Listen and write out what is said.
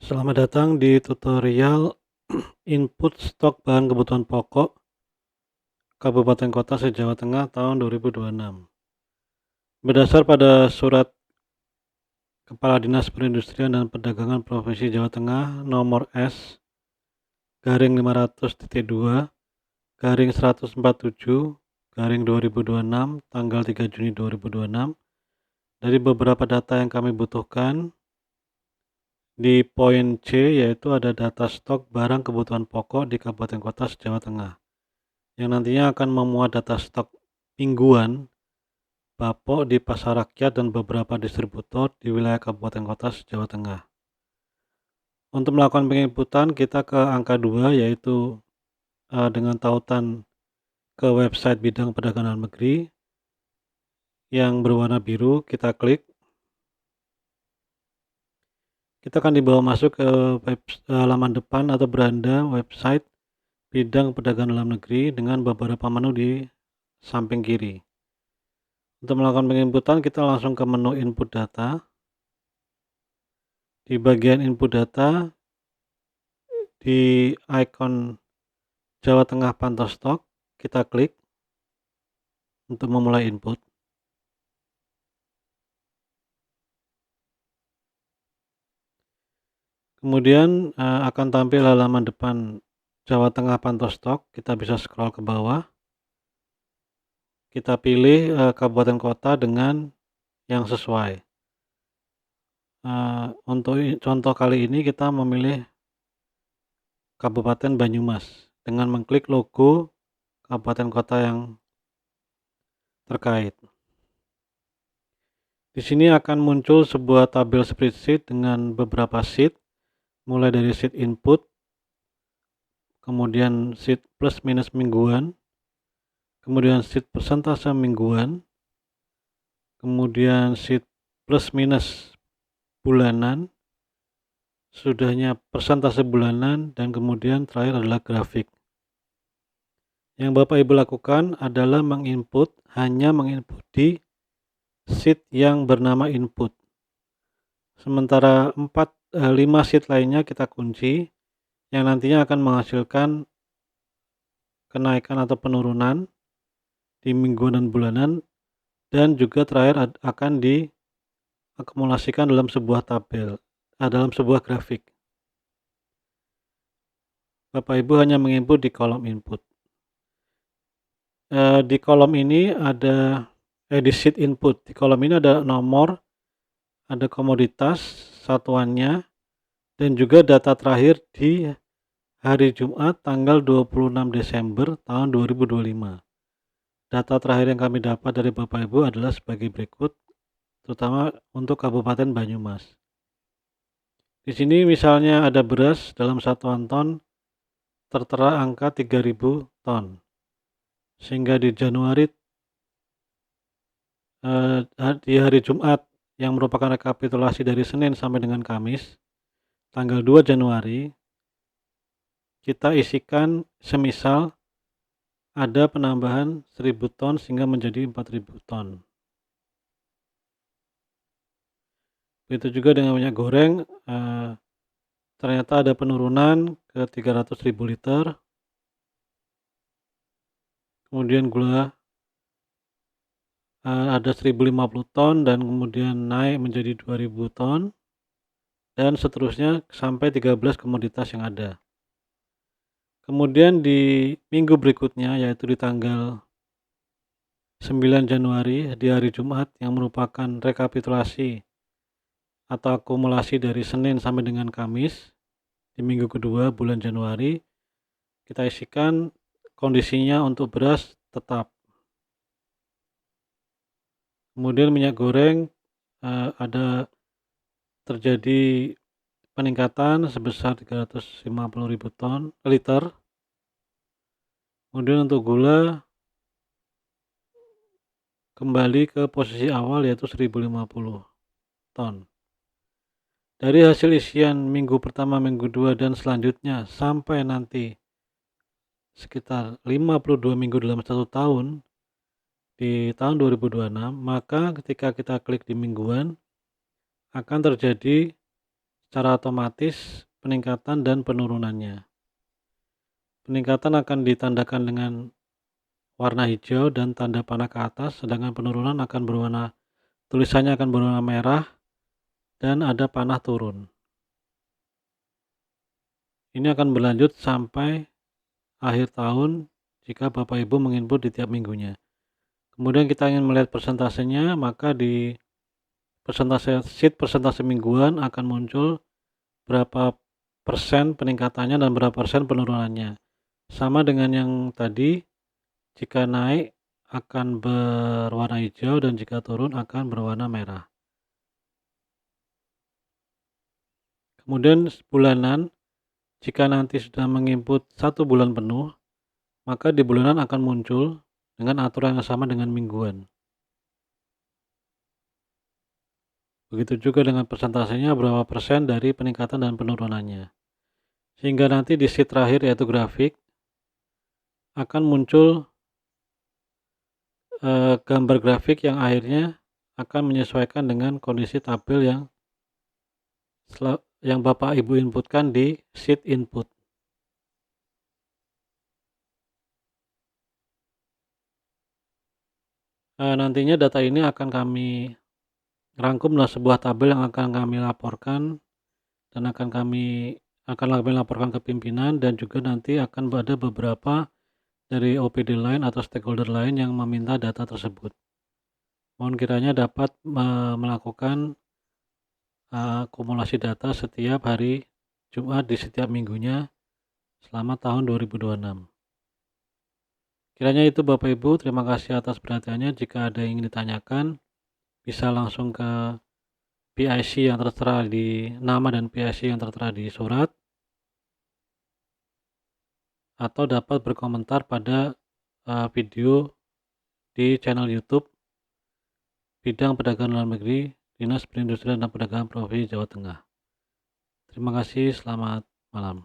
Selamat datang di tutorial input stok bahan kebutuhan pokok Kabupaten Kota se-Jawa Tengah tahun 2026. Berdasar pada Surat Kepala Dinas Perindustrian dan Perdagangan Provinsi Jawa Tengah nomor S/500.2/147/2026 tanggal 3 Juni 2026, dari beberapa data yang kami butuhkan, di poin C yaitu ada data stok barang kebutuhan pokok di Kabupaten Kota se-Jawa Tengah, yang nantinya akan memuat data stok mingguan Bapok di pasar rakyat dan beberapa distributor di wilayah Kabupaten Kota se-Jawa Tengah. Untuk melakukan penginputan, kita ke angka 2, yaitu dengan tautan ke website bidang perdagangan dalam negeri yang berwarna biru. Kita klik, kita akan dibawa masuk ke halaman depan atau beranda website bidang perdagangan dalam negeri dengan beberapa menu di samping kiri. Untuk melakukan penginputan, kita langsung ke menu input data. Di bagian input data, di icon Jawa Tengah Pantau Stok, kita klik untuk memulai input. Kemudian akan tampil halaman depan Jawa Tengah Pantau Stok. Kita bisa scroll ke bawah. Kita pilih kabupaten kota dengan yang sesuai. Untuk contoh kali ini kita memilih Kabupaten Banyumas dengan mengklik logo kabupaten kota yang terkait. Di sini akan muncul sebuah tabel spreadsheet dengan beberapa sheet, mulai dari sheet input, kemudian sheet plus minus mingguan, kemudian sheet persentase mingguan, kemudian sheet plus minus bulanan, sudahnya persentase bulanan, dan kemudian terakhir adalah grafik. Yang Bapak Ibu lakukan adalah hanya menginput di sheet yang bernama input. Sementara 5 sheet lainnya kita kunci, yang nantinya akan menghasilkan kenaikan atau penurunan di mingguan dan bulanan, dan juga terakhir akan diakumulasikan dalam sebuah tabel, dalam sebuah grafik. Bapak Ibu hanya menginput di kolom input. Di kolom ini ada di sheet input, di kolom ini ada nomor, ada komoditas satuannya, dan juga data terakhir di hari Jumat tanggal 26 Desember tahun 2025. Data terakhir yang kami dapat dari Bapak Ibu adalah sebagai berikut, terutama untuk Kabupaten Banyumas. Di sini misalnya ada beras dalam satuan ton tertera angka 3.000 ton. Sehingga di Januari, di hari Jumat yang merupakan rekapitulasi dari Senin sampai dengan Kamis, tanggal 2 Januari, kita isikan semisal ada penambahan 1.000 ton sehingga menjadi 4.000 ton. Begitu juga dengan minyak goreng, ternyata ada penurunan ke 300.000 liter. Kemudian gula ada 1.050 ton dan kemudian naik menjadi 2.000 ton, dan seterusnya sampai 13 komoditas yang ada. Kemudian di minggu berikutnya, yaitu di tanggal 9 Januari, di hari Jumat yang merupakan rekapitulasi atau akumulasi dari Senin sampai dengan Kamis, di minggu kedua bulan Januari, kita isikan kondisinya untuk beras tetap. Kemudian minyak goreng ada terjadi peningkatan sebesar 350.000 liter. Kemudian untuk gula kembali ke posisi awal, yaitu 1.050 ton. Dari hasil isian minggu pertama, minggu 2, dan selanjutnya sampai nanti sekitar 52 minggu dalam 1 tahun di tahun 2026, maka ketika kita klik di mingguan akan terjadi secara otomatis peningkatan dan penurunannya. Peningkatan akan ditandakan dengan warna hijau dan tanda panah ke atas, sedangkan penurunan tulisannya akan berwarna merah dan ada panah turun. Ini akan berlanjut sampai akhir tahun jika Bapak Ibu menginput di tiap minggunya. Kemudian kita ingin melihat persentasenya, maka di sheet persentase mingguan akan muncul berapa persen peningkatannya dan berapa persen penurunannya. Sama dengan yang tadi, jika naik akan berwarna hijau dan jika turun akan berwarna merah. Kemudian bulanan, jika nanti sudah menginput 1 bulan penuh, maka di bulanan akan muncul dengan aturan yang sama dengan mingguan. Begitu juga dengan persentasenya berapa persen dari peningkatan dan penurunannya. Sehingga nanti di sheet terakhir yaitu grafik akan muncul gambar grafik yang akhirnya akan menyesuaikan dengan kondisi tabel yang Bapak Ibu inputkan di sheet input. Nantinya data ini akan kami rangkum dalam sebuah tabel yang akan kami laporkan dan akan kami laporkan ke pimpinan, dan juga nanti akan ada beberapa dari OPD lain atau stakeholder lain yang meminta data tersebut. Mohon kiranya dapat melakukan akumulasi data setiap hari Jumat di setiap minggunya selama tahun 2026. Kiranya itu Bapak Ibu, terima kasih atas perhatiannya. Jika ada yang ingin ditanyakan, bisa langsung ke PIC yang tertera di nama dan PIC yang tertera di surat, atau dapat berkomentar pada video di channel YouTube Bidang Perdagangan Dalam Negeri Dinas Perindustrian dan Perdagangan Provinsi Jawa Tengah. Terima kasih, selamat malam.